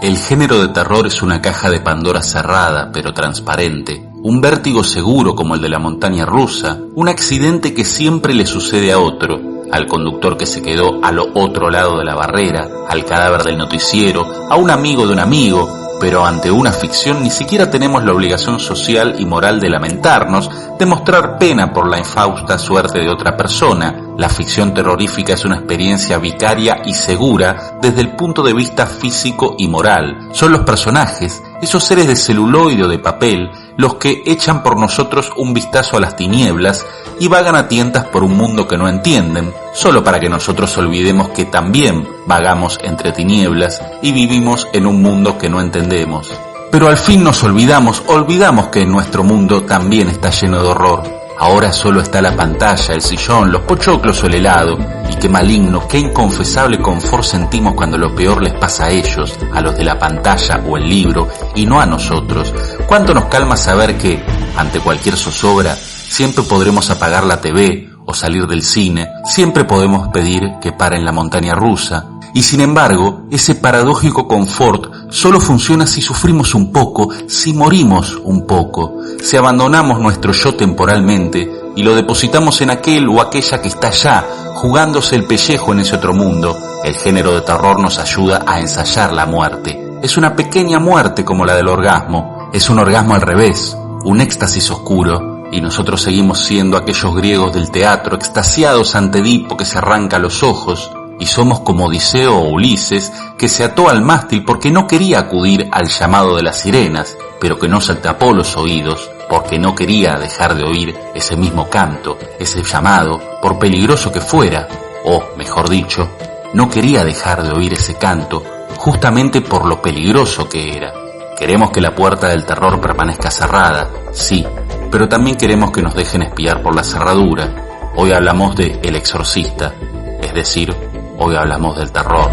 El género de terror es una caja de Pandora cerrada, pero transparente. Un vértigo seguro como el de la montaña rusa, un accidente que siempre le sucede a otro, al conductor que se quedó al otro lado de la barrera, al cadáver del noticiero, a un amigo de un amigo, pero ante una ficción ni siquiera tenemos la obligación social y moral de lamentarnos, de mostrar pena por la infausta suerte de otra persona. La ficción terrorífica es una experiencia vicaria y segura desde el punto de vista físico y moral. Son los personajes, esos seres de celuloide o de papel, los que echan por nosotros un vistazo a las tinieblas y vagan a tientas por un mundo que no entienden, solo para que nosotros olvidemos que también vagamos entre tinieblas y vivimos en un mundo que no entendemos. Pero al fin nos olvidamos que en nuestro mundo también está lleno de horror. Ahora solo está la pantalla, el sillón, los pochoclos o el helado. Y qué maligno, qué inconfesable confort sentimos cuando lo peor les pasa a ellos, a los de la pantalla o el libro, y no a nosotros. Cuánto nos calma saber que, ante cualquier zozobra, siempre podremos apagar la TV o salir del cine, siempre podemos pedir que paren la montaña rusa. Y sin embargo, ese paradójico confort solo funciona si sufrimos un poco, si morimos un poco, si abandonamos nuestro yo temporalmente y lo depositamos en aquel o aquella que está allá, jugándose el pellejo en ese otro mundo. El género de terror nos ayuda a ensayar la muerte. Es una pequeña muerte como la del orgasmo, es un orgasmo al revés, un éxtasis oscuro, y nosotros seguimos siendo aquellos griegos del teatro extasiados ante Edipo que se arranca los ojos. Y somos como Odiseo o Ulises, que se ató al mástil porque no quería acudir al llamado de las sirenas, pero que no se tapó los oídos porque no quería dejar de oír ese mismo canto, ese llamado, por peligroso que fuera, o, mejor dicho, no quería dejar de oír ese canto justamente por lo peligroso que era. Queremos que la puerta del terror permanezca cerrada, sí, pero también queremos que nos dejen espiar por la cerradura. Hoy hablamos de El Exorcista, es decir, hoy hablamos del terror.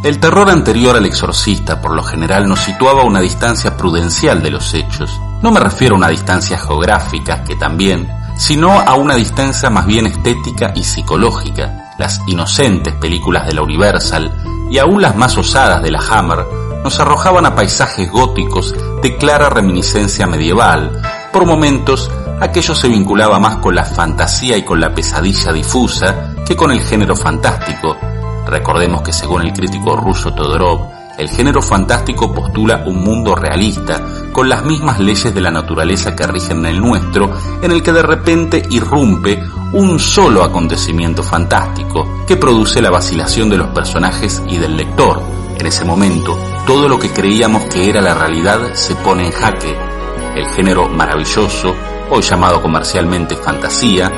El terror anterior al Exorcista, por lo general, nos situaba a una distancia prudencial de los hechos. No me refiero a una distancia geográfica, que también, sino a una distancia más bien estética y psicológica. Las inocentes películas de la Universal, y aún las más osadas de la Hammer, nos arrojaban a paisajes góticos de clara reminiscencia medieval. Por momentos, aquello se vinculaba más con la fantasía y con la pesadilla difusa que con el género fantástico. Recordemos que según el crítico ruso Todorov, el género fantástico postula un mundo realista, con las mismas leyes de la naturaleza que rigen en el nuestro, en el que de repente irrumpe un solo acontecimiento fantástico, que produce la vacilación de los personajes y del lector. En ese momento, todo lo que creíamos que era la realidad se pone en jaque. El género maravilloso, hoy llamado comercialmente fantasía,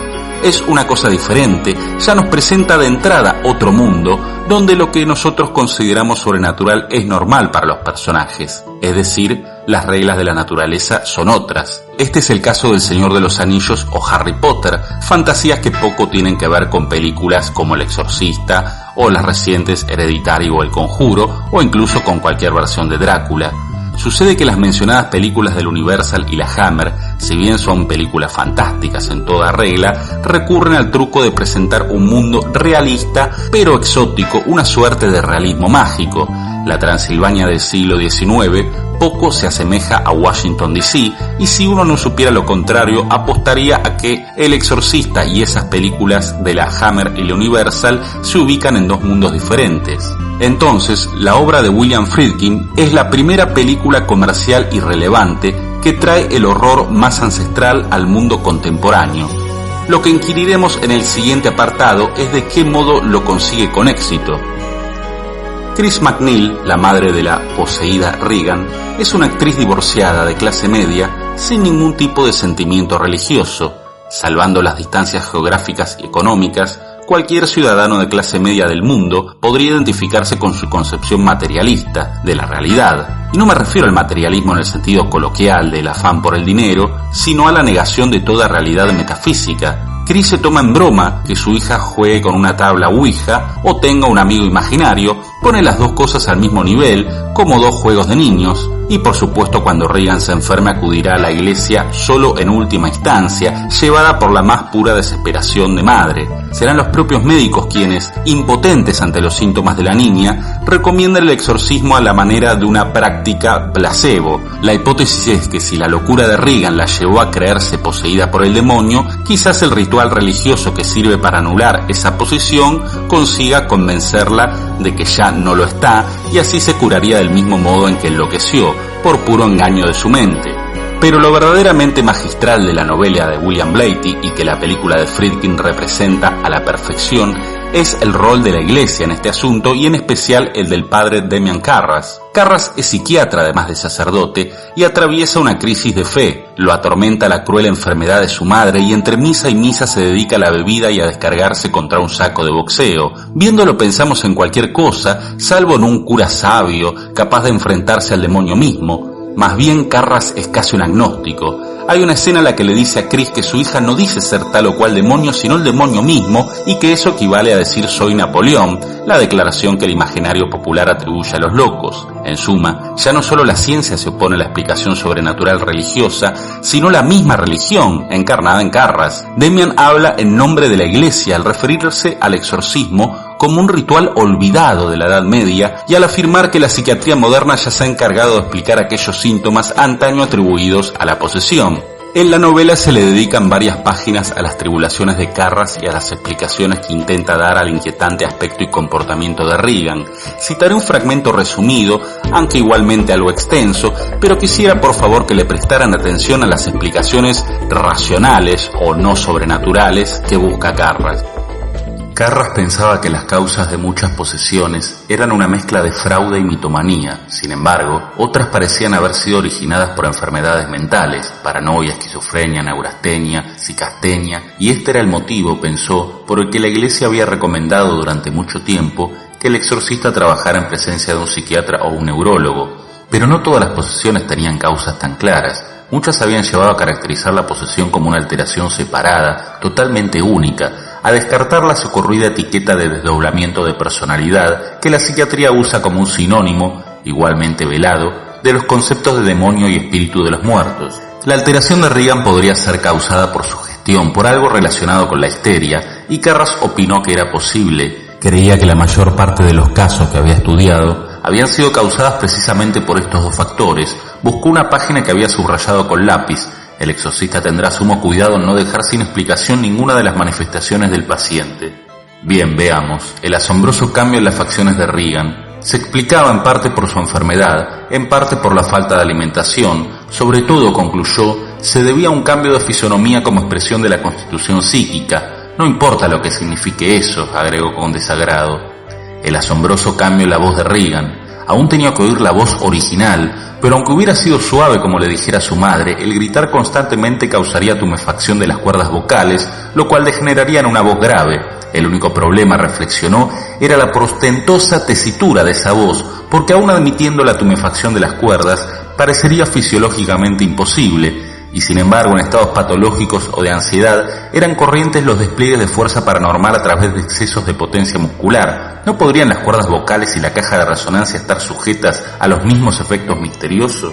es una cosa diferente, ya nos presenta de entrada otro mundo, donde lo que nosotros consideramos sobrenatural es normal para los personajes, es decir, las reglas de la naturaleza son otras. Este es el caso del Señor de los Anillos o Harry Potter, fantasías que poco tienen que ver con películas como El Exorcista o las recientes Hereditary o El Conjuro, o incluso con cualquier versión de Drácula. Sucede que las mencionadas películas del Universal y la Hammer, si bien son películas fantásticas en toda regla, recurren al truco de presentar un mundo realista pero exótico, una suerte de realismo mágico. La Transilvania del siglo XIX poco se asemeja a Washington D.C. y si uno no supiera lo contrario, apostaría a que El Exorcista y esas películas de la Hammer y la Universal se ubican en dos mundos diferentes. Entonces, la obra de William Friedkin es la primera película comercial y relevante que trae el horror más ancestral al mundo contemporáneo. Lo que inquiriremos en el siguiente apartado es de qué modo lo consigue con éxito. Chris MacNeil, la madre de la poseída Regan, es una actriz divorciada de clase media sin ningún tipo de sentimiento religioso. Salvando las distancias geográficas y económicas, cualquier ciudadano de clase media del mundo podría identificarse con su concepción materialista de la realidad. Y no me refiero al materialismo en el sentido coloquial del afán por el dinero, sino a la negación de toda realidad metafísica. Chris se toma en broma que su hija juegue con una tabla Ouija o tenga un amigo imaginario, pone las dos cosas al mismo nivel, como dos juegos de niños, y por supuesto cuando Regan se enferme acudirá a la iglesia solo en última instancia, llevada por la más pura desesperación de madre. Serán los propios médicos quienes, impotentes ante los síntomas de la niña, recomiendan el exorcismo a la manera de una práctica placebo. La hipótesis es que si la locura de Regan la llevó a creerse poseída por el demonio, quizás el ritual religioso que sirve para anular esa posesión consiga convencerla de que ya no lo está, y así se curaría del mismo modo en que enloqueció, por puro engaño de su mente. Pero lo verdaderamente magistral de la novela de William Blatty, y que la película de Friedkin representa a la perfección, es el rol de la iglesia en este asunto, y en especial el del padre Demian Carras. Carras es psiquiatra además de sacerdote y atraviesa una crisis de fe. Lo atormenta la cruel enfermedad de su madre y entre misa y misa se dedica a la bebida y a descargarse contra un saco de boxeo. Viéndolo pensamos en cualquier cosa, salvo en un cura sabio, capaz de enfrentarse al demonio mismo. Más bien Carras es casi un agnóstico. Hay una escena en la que le dice a Chris que su hija no dice ser tal o cual demonio, sino el demonio mismo, y que eso equivale a decir soy Napoleón, la declaración que el imaginario popular atribuye a los locos. En suma, ya no solo la ciencia se opone a la explicación sobrenatural religiosa, sino la misma religión, encarnada en Carras. Demian habla en nombre de la iglesia al referirse al exorcismo como un ritual olvidado de la Edad Media y al afirmar que la psiquiatría moderna ya se ha encargado de explicar aquellos síntomas antaño atribuidos a la posesión. En la novela se le dedican varias páginas a las tribulaciones de Carras y a las explicaciones que intenta dar al inquietante aspecto y comportamiento de Regan. Citaré un fragmento resumido, aunque igualmente algo extenso, pero quisiera por favor que le prestaran atención a las explicaciones racionales o no sobrenaturales que busca Carras. Carras pensaba que las causas de muchas posesiones eran una mezcla de fraude y mitomanía. Sin embargo, otras parecían haber sido originadas por enfermedades mentales, paranoia, esquizofrenia, neurastenia, psicastenia, y este era el motivo, pensó, por el que la iglesia había recomendado durante mucho tiempo que el exorcista trabajara en presencia de un psiquiatra o un neurólogo. Pero no todas las posesiones tenían causas tan claras. Muchas habían llevado a caracterizar la posesión como una alteración separada, totalmente única, a descartar la socorrida etiqueta de desdoblamiento de personalidad que la psiquiatría usa como un sinónimo, igualmente velado, de los conceptos de demonio y espíritu de los muertos. La alteración de Regan podría ser causada por sugestión, por algo relacionado con la histeria, y Carras opinó que era posible. Creía que la mayor parte de los casos que había estudiado habían sido causadas precisamente por estos dos factores. Buscó una página que había subrayado con lápiz. El exorcista tendrá sumo cuidado en no dejar sin explicación ninguna de las manifestaciones del paciente. Bien, veamos. El asombroso cambio en las facciones de Regan se explicaba en parte por su enfermedad, en parte por la falta de alimentación. Sobre todo, concluyó, se debía a un cambio de fisonomía como expresión de la constitución psíquica. No importa lo que signifique eso, agregó con desagrado. El asombroso cambio en la voz de Regan. Aún tenía que oír la voz original, pero aunque hubiera sido suave como le dijera su madre, el gritar constantemente causaría tumefacción de las cuerdas vocales, lo cual degeneraría en una voz grave. El único problema, reflexionó, era la portentosa tesitura de esa voz, porque aún admitiendo la tumefacción de las cuerdas, parecería fisiológicamente imposible, y sin embargo en estados patológicos o de ansiedad eran corrientes los despliegues de fuerza paranormal a través de excesos de potencia muscular. ¿No podrían las cuerdas vocales y la caja de resonancia estar sujetas a los mismos efectos misteriosos?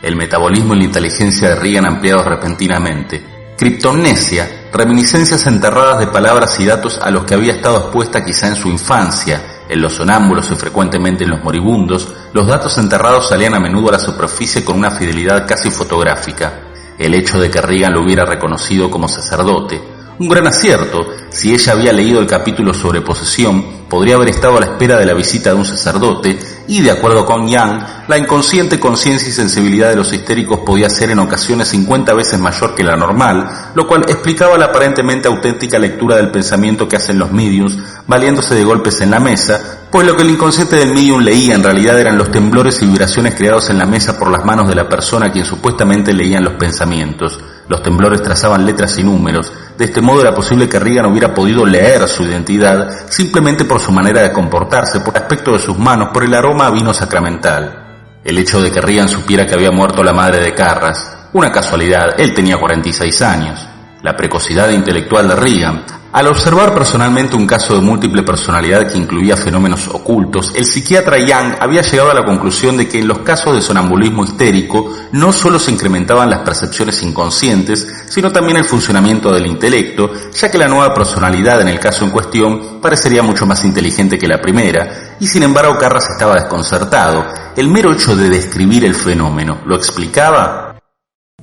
El metabolismo y la inteligencia de Regan ampliados repentinamente. Criptomnesia, reminiscencias enterradas de palabras y datos a los que había estado expuesta quizá en su infancia. En los sonámbulos y frecuentemente en los moribundos, los datos enterrados salían a menudo a la superficie con una fidelidad casi fotográfica. El hecho de que Regan lo hubiera reconocido como sacerdote, un gran acierto. Si ella había leído el capítulo sobre posesión, podría haber estado a la espera de la visita de un sacerdote y, de acuerdo con Young, la inconsciente conciencia y sensibilidad de los histéricos podía ser en ocasiones 50 veces mayor que la normal, lo cual explicaba la aparentemente auténtica lectura del pensamiento que hacen los mediums, valiéndose de golpes en la mesa, pues lo que el inconsciente del medium leía en realidad eran los temblores y vibraciones creados en la mesa por las manos de la persona a quien supuestamente leían los pensamientos. Los temblores trazaban letras y números. De este modo era posible que Regan hubiera podido leer su identidad simplemente por su manera de comportarse, por el aspecto de sus manos, por el aroma a vino sacramental. El hecho de que Regan supiera que había muerto la madre de Carras, una casualidad, él tenía 46 años. La precocidad intelectual de Reagan. Al observar personalmente un caso de múltiple personalidad que incluía fenómenos ocultos, el psiquiatra Young había llegado a la conclusión de que en los casos de sonambulismo histérico no solo se incrementaban las percepciones inconscientes, sino también el funcionamiento del intelecto, ya que la nueva personalidad en el caso en cuestión parecería mucho más inteligente que la primera, y sin embargo Carras estaba desconcertado. El mero hecho de describir el fenómeno, ¿lo explicaba?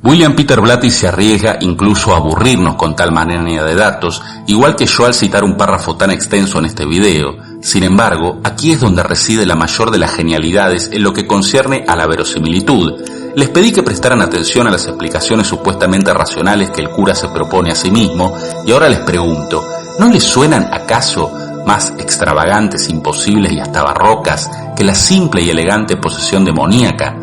William Peter Blatty se arriesga incluso a aburrirnos con tal manera de datos, igual que yo al citar un párrafo tan extenso en este video. Sin embargo, aquí es donde reside la mayor de las genialidades en lo que concierne a la verosimilitud. Les pedí que prestaran atención a las explicaciones supuestamente racionales que el cura se propone a sí mismo, y ahora les pregunto, ¿no les suenan acaso más extravagantes, imposibles y hasta barrocas que la simple y elegante posesión demoníaca?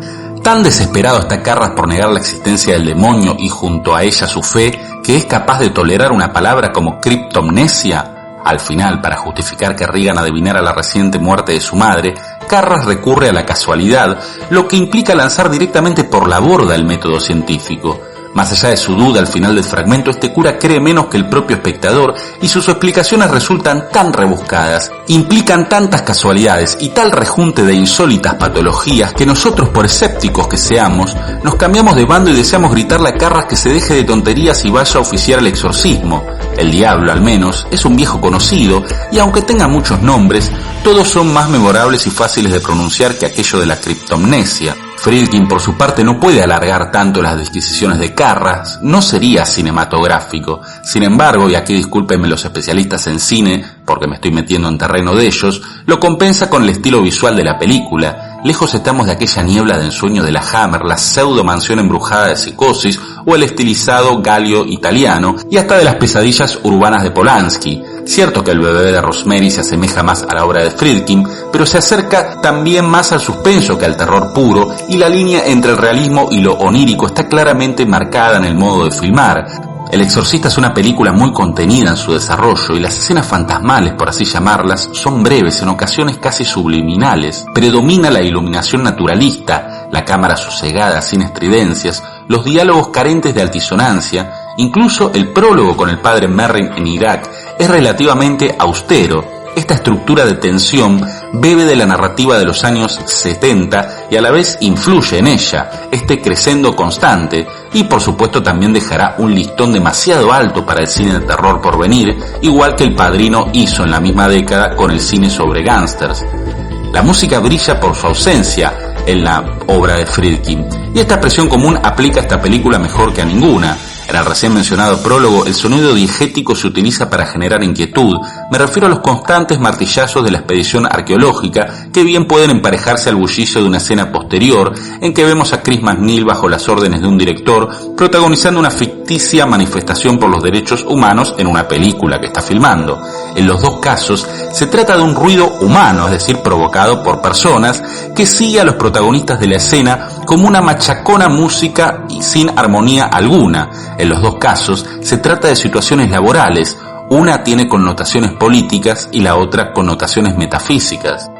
Tan desesperado está Carras por negar la existencia del demonio y junto a ella su fe, que es capaz de tolerar una palabra como criptomnesia. Al final, para justificar que Reagan adivinara la reciente muerte de su madre, Carras recurre a la casualidad, lo que implica lanzar directamente por la borda el método científico. Más allá de su duda al final del fragmento, este cura cree menos que el propio espectador y sus explicaciones resultan tan rebuscadas, implican tantas casualidades y tal rejunte de insólitas patologías que nosotros, por escépticos que seamos, nos cambiamos de bando y deseamos gritarle a Carras que se deje de tonterías y vaya a oficiar el exorcismo. El diablo, al menos, es un viejo conocido y aunque tenga muchos nombres, todos son más memorables y fáciles de pronunciar que aquello de la criptomnesia. Friedkin, por su parte, no puede alargar tanto las disquisiciones de Carras, no sería cinematográfico. Sin embargo, y aquí discúlpenme los especialistas en cine, porque me estoy metiendo en terreno de ellos, lo compensa con el estilo visual de la película. Lejos estamos de aquella niebla de ensueño de la Hammer, la pseudo mansión embrujada de Psicosis o el estilizado Galio italiano, y hasta de las pesadillas urbanas de Polanski. Cierto que el bebé de Rosemary se asemeja más a la obra de Friedkin, pero se acerca también más al suspenso que al terror puro, y la línea entre el realismo y lo onírico está claramente marcada en el modo de filmar. El Exorcista es una película muy contenida en su desarrollo y las escenas fantasmales, por así llamarlas, son breves, en ocasiones casi subliminales. Predomina la iluminación naturalista, la cámara sosegada, sin estridencias, los diálogos carentes de altisonancia. Incluso el prólogo con el padre Merrin en Irak es relativamente austero. Esta estructura de tensión bebe de la narrativa de los años 70 y a la vez influye en ella, este crescendo constante, y por supuesto también dejará un listón demasiado alto para el cine de terror por venir, igual que El Padrino hizo en la misma década con el cine sobre gángsters. La música brilla por su ausencia en la obra de Friedkin, y esta expresión común aplica a esta película mejor que a ninguna. En el recién mencionado prólogo, el sonido diegético se utiliza para generar inquietud. Me refiero a los constantes martillazos de la expedición arqueológica, que bien pueden emparejarse al bullicio de una escena posterior, en que vemos a Chris MacNeil bajo las órdenes de un director, protagonizando una ficticia manifestación por los derechos humanos en una película que está filmando. En los dos casos, se trata de un ruido humano, es decir, provocado por personas, que sigue a los protagonistas de la escena como una machacona música y sin armonía alguna. En los dos casos se trata de situaciones laborales, una tiene connotaciones políticas y la otra connotaciones metafísicas.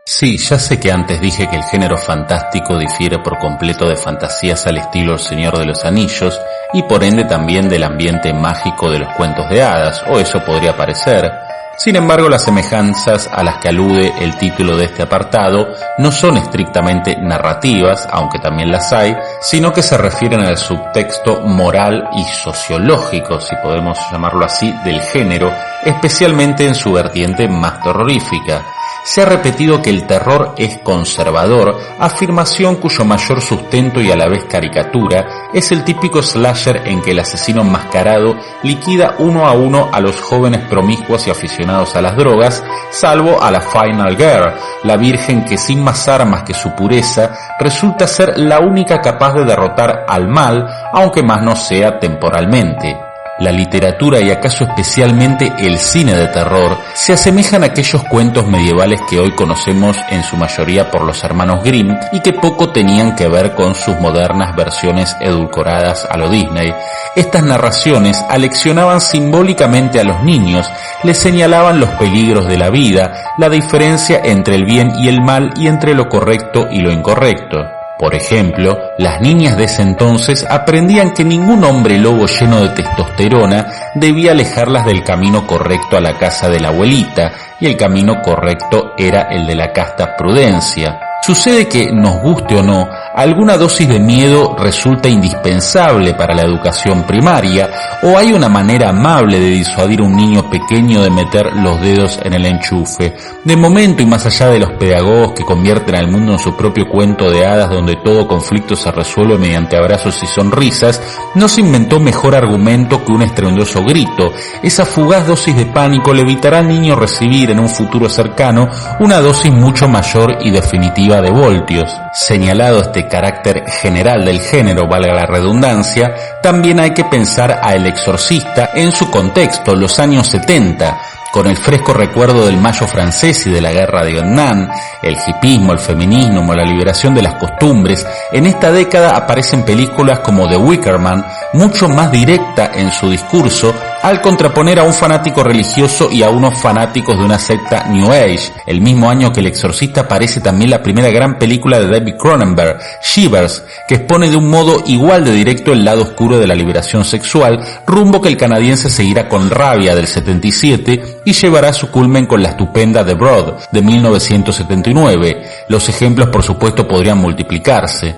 Sí, ya sé que antes dije que el género fantástico difiere por completo de fantasías al estilo El Señor de los Anillos y por ende también del ambiente mágico de los cuentos de hadas, o eso podría parecer. Sin embargo, las semejanzas a las que alude el título de este apartado no son estrictamente narrativas, aunque también las hay, sino que se refieren al subtexto moral y sociológico, si podemos llamarlo así, del género, especialmente en su vertiente más terrorífica. Se ha repetido que el terror es conservador, afirmación cuyo mayor sustento y a la vez caricatura es el típico slasher en que el asesino enmascarado liquida uno a uno a los jóvenes promiscuos y aficionados a las drogas, salvo a la Final Girl, la virgen que sin más armas que su pureza resulta ser la única capaz de derrotar al mal, aunque más no sea temporalmente. La literatura y acaso especialmente el cine de terror se asemejan a aquellos cuentos medievales que hoy conocemos en su mayoría por los hermanos Grimm y que poco tenían que ver con sus modernas versiones edulcoradas a lo Disney. Estas narraciones aleccionaban simbólicamente a los niños, les señalaban los peligros de la vida, la diferencia entre el bien y el mal y entre lo correcto y lo incorrecto. Por ejemplo, las niñas de ese entonces aprendían que ningún hombre lobo lleno de testosterona debía alejarlas del camino correcto a la casa de la abuelita, y el camino correcto era el de la casta prudencia. Sucede que, nos guste o no, alguna dosis de miedo resulta indispensable para la educación primaria, o hay una manera amable de disuadir a un niño pequeño de meter los dedos en el enchufe. De momento, y más allá de los pedagogos que convierten al mundo en su propio cuento de hadas donde todo conflicto se resuelve mediante abrazos y sonrisas, no se inventó mejor argumento que un estruendoso grito. Esa fugaz dosis de pánico le evitará al niño recibir en un futuro cercano una dosis mucho mayor y definitiva de voltios. Señalado este carácter general del género, valga la redundancia, también hay que pensar a El Exorcista en su contexto, los años 70, con el fresco recuerdo del Mayo francés y de la guerra de Vietnam, el hipismo, el feminismo, la liberación de las costumbres. En esta década aparecen películas como The Wicker Man, mucho más directa en su discurso, al contraponer a un fanático religioso y a unos fanáticos de una secta New Age. El mismo año que El Exorcista aparece también la primera gran película de David Cronenberg, Shivers, que expone de un modo igual de directo el lado oscuro de la liberación sexual, rumbo que el canadiense seguirá con Rabia del 77 y llevará su culmen con la estupenda The Brood de 1979. Los ejemplos, por supuesto, podrían multiplicarse.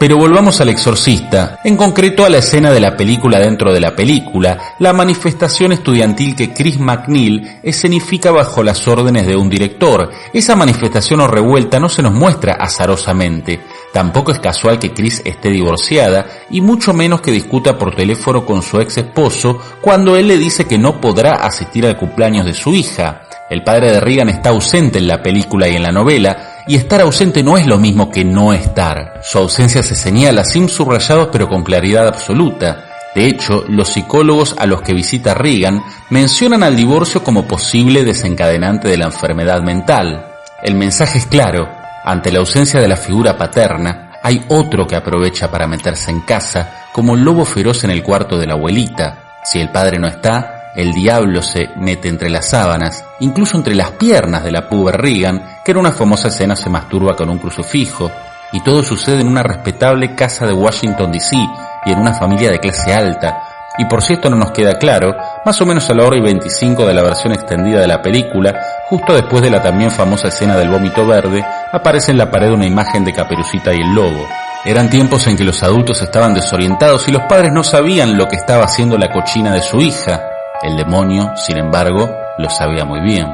Pero volvamos al Exorcista, en concreto a la escena de la película dentro de la película, la manifestación estudiantil que Chris MacNeil escenifica bajo las órdenes de un director. Esa manifestación o revuelta no se nos muestra azarosamente. Tampoco es casual que Chris esté divorciada, y mucho menos que discuta por teléfono con su ex esposo cuando él le dice que no podrá asistir al cumpleaños de su hija. El padre de Regan está ausente en la película y en la novela, y estar ausente no es lo mismo que no estar. Su ausencia se señala sin subrayados pero con claridad absoluta. De hecho, los psicólogos a los que visita Regan mencionan al divorcio como posible desencadenante de la enfermedad mental. El mensaje es claro: ante la ausencia de la figura paterna, hay otro que aprovecha para meterse en casa, como el lobo feroz en el cuarto de la abuelita. Si el padre no está, el diablo se mete entre las sábanas, incluso entre las piernas de la puber Regan, que en una famosa escena se masturba con un crucifijo. Y todo sucede en una respetable casa de Washington D.C. y en una familia de clase alta. Y por si esto no nos queda claro, más o menos a la 1:25 de la versión extendida de la película, justo después de la también famosa escena del vómito verde, aparece en la pared una imagen de Caperucita y el lobo. Eran tiempos en que los adultos estaban desorientados y los padres no sabían lo que estaba haciendo la cochina de su hija. El demonio, sin embargo, lo sabía muy bien.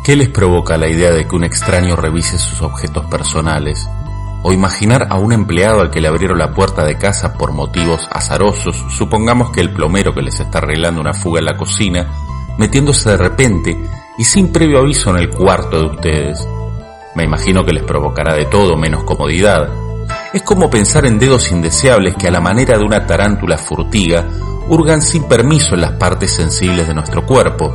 ¿Qué les provoca la idea de que un extraño revise sus objetos personales? O imaginar a un empleado al que le abrieron la puerta de casa por motivos azarosos, supongamos que el plomero que les está arreglando una fuga en la cocina, metiéndose de repente y sin previo aviso en el cuarto de ustedes. Me imagino que les provocará de todo menos comodidad. Es como pensar en dedos indeseables que a la manera de una tarántula furtiga hurgan sin permiso en las partes sensibles de nuestro cuerpo.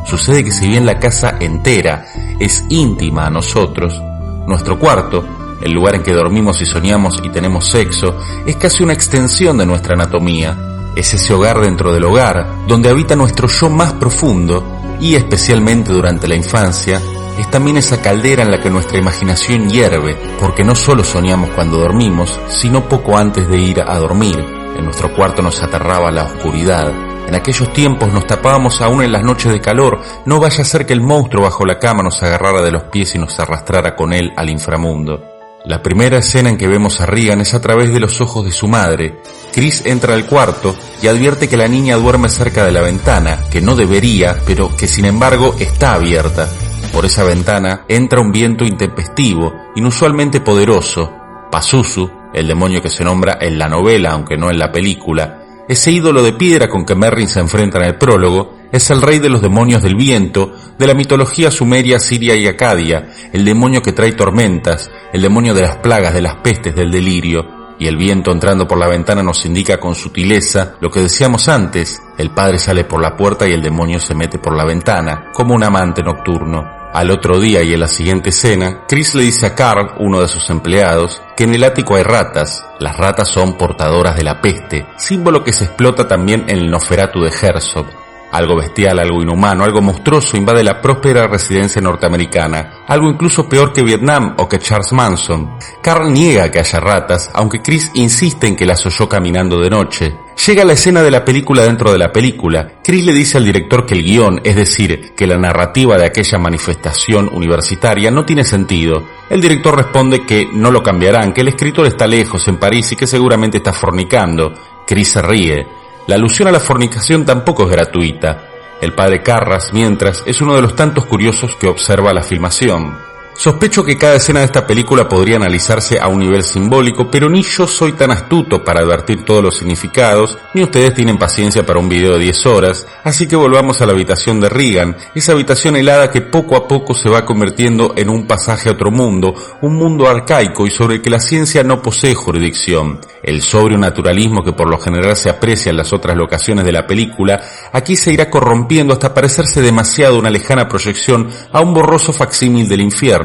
Sucede que si bien la casa entera es íntima a nosotros, nuestro cuarto, el lugar en que dormimos y soñamos y tenemos sexo, es casi una extensión de nuestra anatomía. Es ese hogar dentro del hogar, donde habita nuestro yo más profundo y, especialmente durante la infancia, es también esa caldera en la que nuestra imaginación hierve, porque no solo soñamos cuando dormimos, sino poco antes de ir a dormir. En nuestro cuarto nos aterraba la oscuridad. En aquellos tiempos nos tapábamos aún en las noches de calor, no vaya a ser que el monstruo bajo la cama nos agarrara de los pies y nos arrastrara con él al inframundo. La primera escena en que vemos a Regan es a través de los ojos de su madre. Chris entra al cuarto y advierte que la niña duerme cerca de la ventana, que no debería, pero que sin embargo está abierta. Por esa ventana entra un viento intempestivo, inusualmente poderoso. Pazuzu, el demonio que se nombra en la novela, aunque no en la película, ese ídolo de piedra con que Merrin se enfrenta en el prólogo, es el rey de los demonios del viento, de la mitología sumeria, siria y acadia, el demonio que trae tormentas, el demonio de las plagas, de las pestes, del delirio. Y el viento entrando por la ventana nos indica con sutileza lo que decíamos antes: el padre sale por la puerta y el demonio se mete por la ventana, como un amante nocturno. Al otro día y en la siguiente escena, Chris le dice a Carl, uno de sus empleados, que en el ático hay ratas. Las ratas son portadoras de la peste, símbolo que se explota también en el Nosferatu de Herzog. Algo bestial, algo inhumano, algo monstruoso invade la próspera residencia norteamericana. Algo incluso peor que Vietnam o que Charles Manson. Carl niega que haya ratas, aunque Chris insiste en que las oyó caminando de noche. Llega la escena de la película dentro de la película. Chris le dice al director que el guión, es decir, que la narrativa de aquella manifestación universitaria no tiene sentido. El director responde que no lo cambiarán, que el escritor está lejos, en París, y que seguramente está fornicando. Chris se ríe. La alusión a la fornicación tampoco es gratuita. El padre Karras, mientras, es uno de los tantos curiosos que observa la filmación. Sospecho que cada escena de esta película podría analizarse a un nivel simbólico, pero ni yo soy tan astuto para advertir todos los significados, ni ustedes tienen paciencia para un video de 10 horas, así que volvamos a la habitación de Regan, esa habitación helada que poco a poco se va convirtiendo en un pasaje a otro mundo, un mundo arcaico y sobre el que la ciencia no posee jurisdicción. El sobrio naturalismo que por lo general se aprecia en las otras locaciones de la película, aquí se irá corrompiendo hasta parecerse demasiado una lejana proyección a un borroso facsímil del infierno.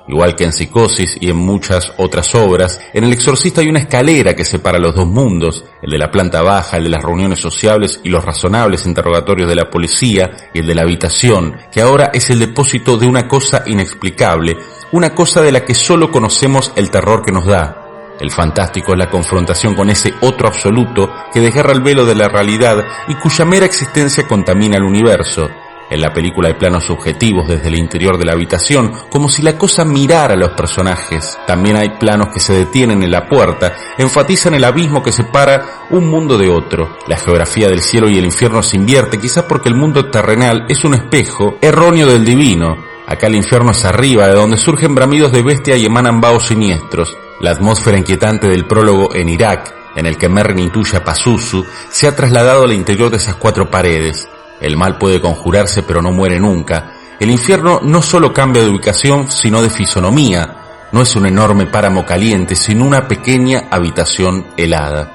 Igual que en Psicosis y en muchas otras obras, en El Exorcista hay una escalera que separa los dos mundos, el de la planta baja, el de las reuniones sociables y los razonables interrogatorios de la policía, y el de la habitación, que ahora es el depósito de una cosa inexplicable, una cosa de la que solo conocemos el terror que nos da. El fantástico es la confrontación con ese otro absoluto que desgarra el velo de la realidad y cuya mera existencia contamina el universo. En la película hay planos subjetivos desde el interior de la habitación, como si la cosa mirara a los personajes. También hay planos que se detienen en la puerta, enfatizan el abismo que separa un mundo de otro. La geografía del cielo y el infierno se invierte, quizás porque el mundo terrenal es un espejo erróneo del divino. Acá el infierno es arriba, de donde surgen bramidos de bestia y emanan vaos siniestros. La atmósfera inquietante del prólogo en Irak, en el que Merrin intuye a Pazuzu, se ha trasladado al interior de esas 4 paredes. El mal puede conjurarse pero no muere nunca. El infierno no solo cambia de ubicación, sino de fisonomía. No es un enorme páramo caliente, sino una pequeña habitación helada.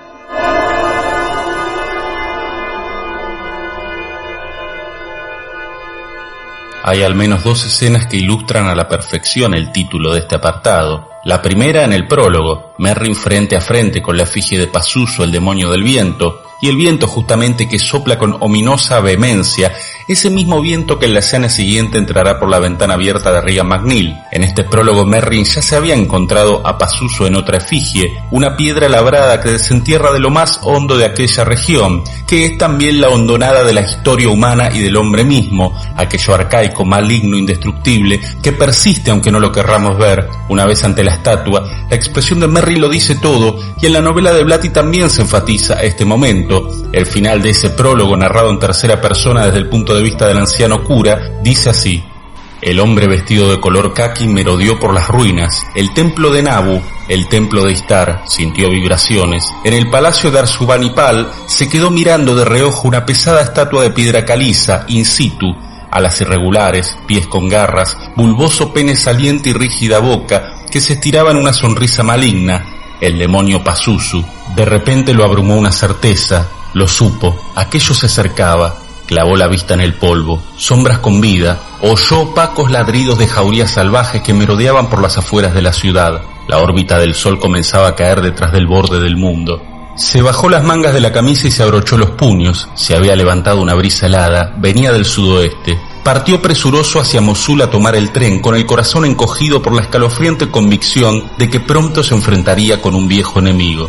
Hay al menos 2 escenas que ilustran a la perfección el título de este apartado. La primera en el prólogo, Merrin frente a frente con la efigie de Pazuzu, el demonio del viento, y el viento justamente que sopla con ominosa vehemencia, ese mismo viento que en la escena siguiente entrará por la ventana abierta de Regan McNeil. En este prólogo Merrin ya se había encontrado a Pazuzu en otra efigie, una piedra labrada que desentierra de lo más hondo de aquella región, que es también la hondonada de la historia humana y del hombre mismo, aquello arcaico, maligno, indestructible, que persiste aunque no lo querramos ver. Una vez ante la estatua, la expresión de Merrin lo dice todo, y en la novela de Blatty también se enfatiza este momento. El final de ese prólogo, narrado en tercera persona desde el punto de vista del anciano cura, dice así: el hombre vestido de color caqui merodeó por las ruinas. El templo de Nabu, el templo de Istar, sintió vibraciones. En el palacio de Arsubanipal se quedó mirando de reojo una pesada estatua de piedra caliza, in situ, alas irregulares, pies con garras, bulboso pene saliente y rígida boca que se estiraba en una sonrisa maligna. El demonio Pazuzu. De repente lo abrumó una certeza, lo supo, aquello se acercaba. Clavó la vista en el polvo, sombras con vida, oyó opacos ladridos de jaurías salvajes que merodeaban por las afueras de la ciudad. La órbita del sol comenzaba a caer detrás del borde del mundo. Se bajó las mangas de la camisa y se abrochó los puños. Se había levantado una brisa helada, venía del sudoeste. Partió presuroso hacia Mosul a tomar el tren, con el corazón encogido por la escalofriante convicción de que pronto se enfrentaría con un viejo enemigo.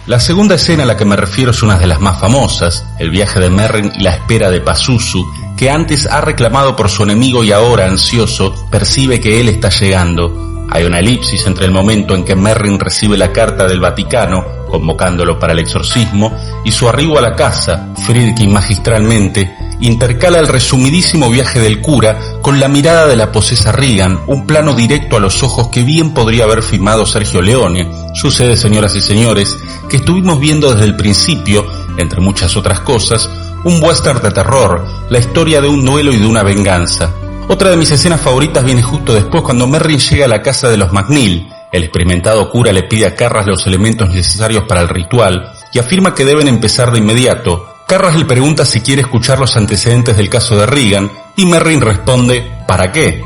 La segunda escena a la que me refiero es una de las más famosas, el viaje de Merrin y la espera de Pazuzu, que antes ha reclamado por su enemigo y ahora, ansioso, percibe que él está llegando. Hay una elipsis entre el momento en que Merrin recibe la carta del Vaticano, convocándolo para el exorcismo, y su arribo a la casa. Friedkin magistralmente intercala el resumidísimo viaje del cura con la mirada de la posesa Regan, un plano directo a los ojos que bien podría haber filmado Sergio Leone. Sucede, señoras y señores, que estuvimos viendo desde el principio, entre muchas otras cosas, un western de terror, la historia de un duelo y de una venganza. Otra de mis escenas favoritas viene justo después, cuando Merrin llega a la casa de los McNeil. El experimentado cura le pide a Karras los elementos necesarios para el ritual y afirma que deben empezar de inmediato. Karras le pregunta si quiere escuchar los antecedentes del caso de Regan y Merrin responde ¿para qué?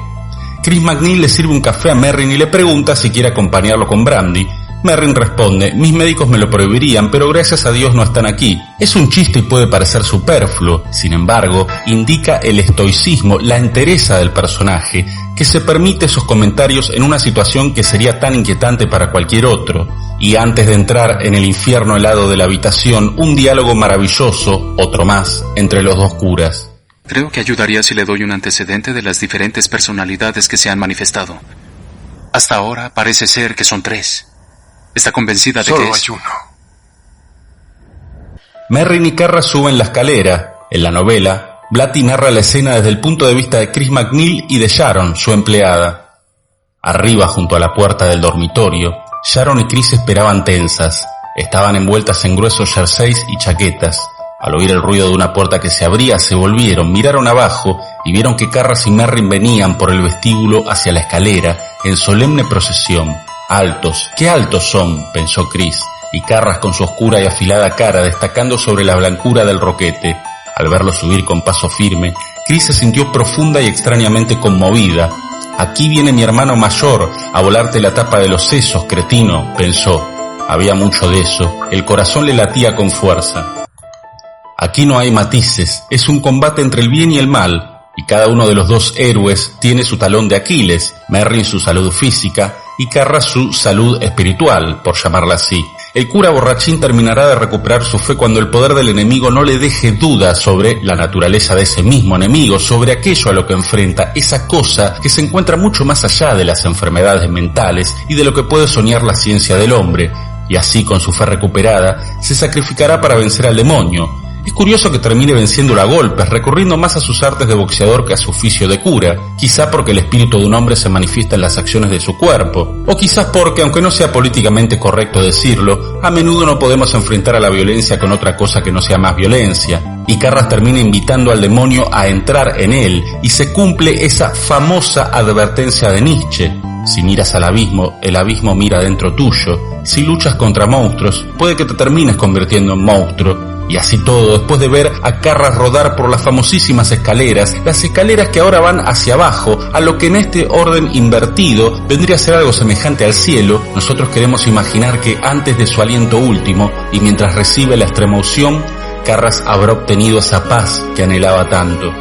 Chris McNeil le sirve un café a Merrin y le pregunta si quiere acompañarlo con brandy. Merrin responde: mis médicos me lo prohibirían, pero gracias a Dios no están aquí. Es un chiste y puede parecer superfluo, sin embargo, indica el estoicismo, la entereza del personaje, que se permite esos comentarios en una situación que sería tan inquietante para cualquier otro. Y antes de entrar en el infierno helado de la habitación, un diálogo maravilloso, otro más, entre los dos curas. Creo que ayudaría si le doy un antecedente de las diferentes personalidades que se han manifestado. Hasta ahora parece ser que son 3. Está convencida de Solo que es... hay uno. Merrin y Carras suben la escalera. En la novela, Blatty narra la escena desde el punto de vista de Chris MacNeil y de Sharon, su empleada. Arriba, junto a la puerta del dormitorio, Sharon y Chris esperaban tensas. Estaban envueltas en gruesos jerseys y chaquetas. Al oír el ruido de una puerta que se abría, se volvieron, miraron abajo y vieron que Carras y Merrin venían por el vestíbulo hacia la escalera en solemne procesión. Altos, qué altos son, pensó Chris, y Carras con su oscura y afilada cara destacando sobre la blancura del roquete. Al verlo subir con paso firme, Chris se sintió profunda y extrañamente conmovida. Aquí viene mi hermano mayor a volarte la tapa de los sesos, cretino, pensó. Había mucho de eso, el corazón le latía con fuerza. Aquí no hay matices, es un combate entre el bien y el mal, y cada uno de los dos héroes tiene su talón de Aquiles, Merrin su salud física y Carras su salud espiritual, por llamarla así. El cura borrachín terminará de recuperar su fe cuando el poder del enemigo no le deje dudas sobre la naturaleza de ese mismo enemigo, sobre aquello a lo que enfrenta, esa cosa que se encuentra mucho más allá de las enfermedades mentales y de lo que puede soñar la ciencia del hombre, y así con su fe recuperada se sacrificará para vencer al demonio. Es curioso que termine venciéndolo a golpes, recurriendo más a sus artes de boxeador que a su oficio de cura, quizá porque el espíritu de un hombre se manifiesta en las acciones de su cuerpo, o quizás porque, aunque no sea políticamente correcto decirlo, a menudo no podemos enfrentar a la violencia con otra cosa que no sea más violencia, y Carras termina invitando al demonio a entrar en él, y se cumple esa famosa advertencia de Nietzsche: si miras al abismo, el abismo mira dentro tuyo. Si luchas contra monstruos, puede que te termines convirtiendo en monstruo. Y así todo, después de ver a Carras rodar por las famosísimas escaleras, las escaleras que ahora van hacia abajo, a lo que en este orden invertido vendría a ser algo semejante al cielo, nosotros queremos imaginar que antes de su aliento último, y mientras recibe la extremounción, Carras habrá obtenido esa paz que anhelaba tanto.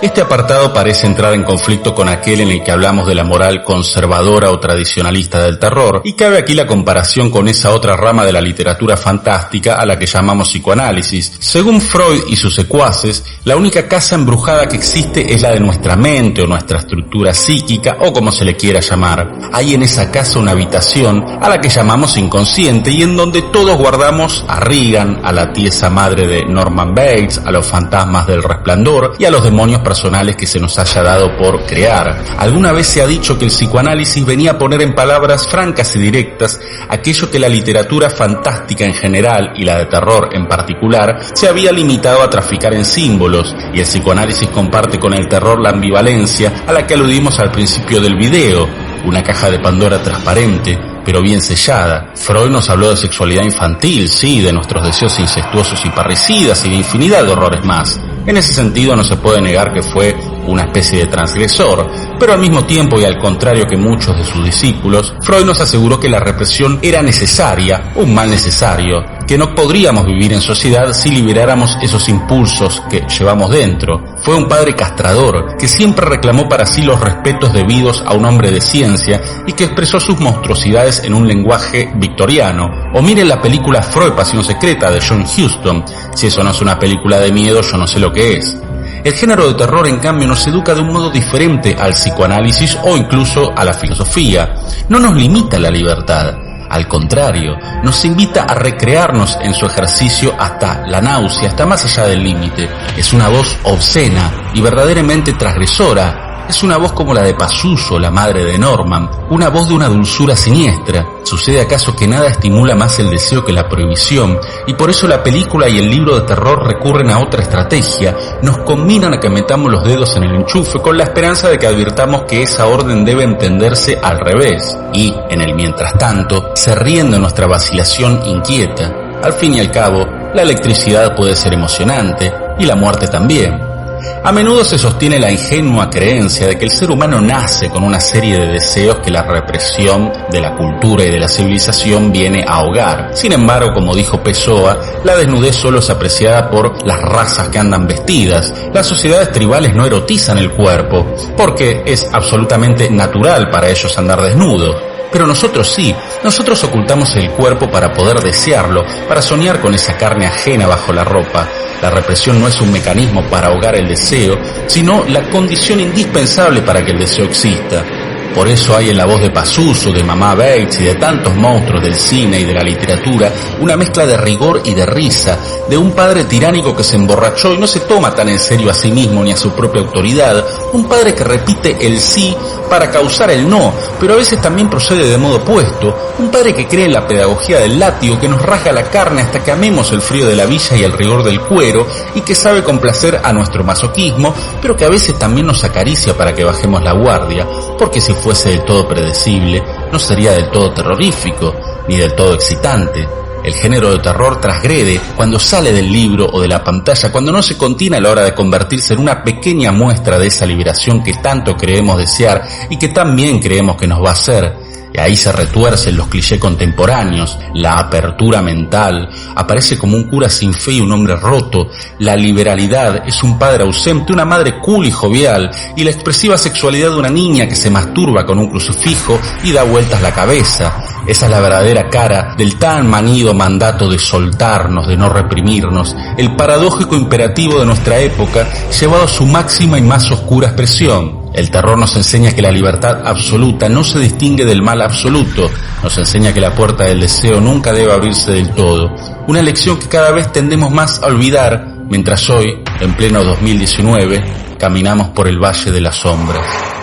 Este apartado parece entrar en conflicto con aquel en el que hablamos de la moral conservadora o tradicionalista del terror, y cabe aquí la comparación con esa otra rama de la literatura fantástica a la que llamamos psicoanálisis. Según Freud y sus secuaces, la única casa embrujada que existe es la de nuestra mente o nuestra estructura psíquica, o como se le quiera llamar. Hay en esa casa una habitación a la que llamamos inconsciente y en donde todos guardamos a Regan, a la tiesa madre de Norman Bates, a los fantasmas del Resplandor y a los demonios personales que se nos haya dado por crear. Alguna vez se ha dicho que el psicoanálisis venía a poner en palabras francas y directas aquello que la literatura fantástica en general y la de terror en particular se había limitado a traficar en símbolos, y el psicoanálisis comparte con el terror la ambivalencia a la que aludimos al principio del video, una caja de Pandora transparente pero bien sellada. Freud nos habló de sexualidad infantil, sí, de nuestros deseos incestuosos y parricidas y de infinidad de horrores más. En ese sentido no se puede negar que fue una especie de transgresor, pero al mismo tiempo y al contrario que muchos de sus discípulos, Freud nos aseguró que la represión era necesaria, un mal necesario, que no podríamos vivir en sociedad si liberáramos esos impulsos que llevamos dentro. Fue un padre castrador que siempre reclamó para sí los respetos debidos a un hombre de ciencia y que expresó sus monstruosidades en un lenguaje victoriano. O miren la película Freud, Pasión Secreta de John Huston. Si eso no es una película de miedo, yo no sé lo que es. El género de terror, en cambio, nos educa de un modo diferente al psicoanálisis o incluso a la filosofía. No nos limita la libertad. Al contrario, nos invita a recrearnos en su ejercicio hasta la náusea, hasta más allá del límite. Es una voz obscena y verdaderamente transgresora. Es una voz como la de Pazuzu, la madre de Norman, una voz de una dulzura siniestra. ¿Sucede acaso que nada estimula más el deseo que la prohibición? Y por eso la película y el libro de terror recurren a otra estrategia. Nos combinan a que metamos los dedos en el enchufe con la esperanza de que advirtamos que esa orden debe entenderse al revés. Y, en el mientras tanto, se ríen de nuestra vacilación inquieta. Al fin y al cabo, la electricidad puede ser emocionante, y la muerte también. A menudo se sostiene la ingenua creencia de que el ser humano nace con una serie de deseos que la represión de la cultura y de la civilización viene a ahogar. Sin embargo, como dijo Pessoa, la desnudez solo es apreciada por las razas que andan vestidas. Las sociedades tribales no erotizan el cuerpo, porque es absolutamente natural para ellos andar desnudos. Pero nosotros sí, nosotros ocultamos el cuerpo para poder desearlo, para soñar con esa carne ajena bajo la ropa. La represión no es un mecanismo para ahogar el deseo, sino la condición indispensable para que el deseo exista. Por eso hay en la voz de Pazuzu, de Mamá Bates y de tantos monstruos del cine y de la literatura una mezcla de rigor y de risa, de un padre tiránico que se emborrachó y no se toma tan en serio a sí mismo ni a su propia autoridad, un padre que repite el sí para causar el no, pero a veces también procede de modo opuesto, un padre que cree en la pedagogía del látigo, que nos rasga la carne hasta que amemos el frío de la villa y el rigor del cuero, y que sabe complacer a nuestro masoquismo, pero que a veces también nos acaricia para que bajemos la guardia, porque si fuese del todo predecible, no sería del todo terrorífico, ni del todo excitante. El género de terror transgrede cuando sale del libro o de la pantalla, cuando no se contiene a la hora de convertirse en una pequeña muestra de esa liberación que tanto creemos desear y que tan bien creemos que nos va a hacer. Y ahí se retuercen los clichés contemporáneos, la apertura mental, aparece como un cura sin fe y un hombre roto, la liberalidad es un padre ausente, una madre cool y jovial, y la expresiva sexualidad de una niña que se masturba con un crucifijo y da vueltas la cabeza. Esa es la verdadera cara del tan manido mandato de soltarnos, de no reprimirnos, el paradójico imperativo de nuestra época llevado a su máxima y más oscura expresión. El terror nos enseña que la libertad absoluta no se distingue del mal absoluto, nos enseña que la puerta del deseo nunca debe abrirse del todo, una lección que cada vez tendemos más a olvidar, mientras hoy, en pleno 2019, caminamos por el Valle de las Sombras.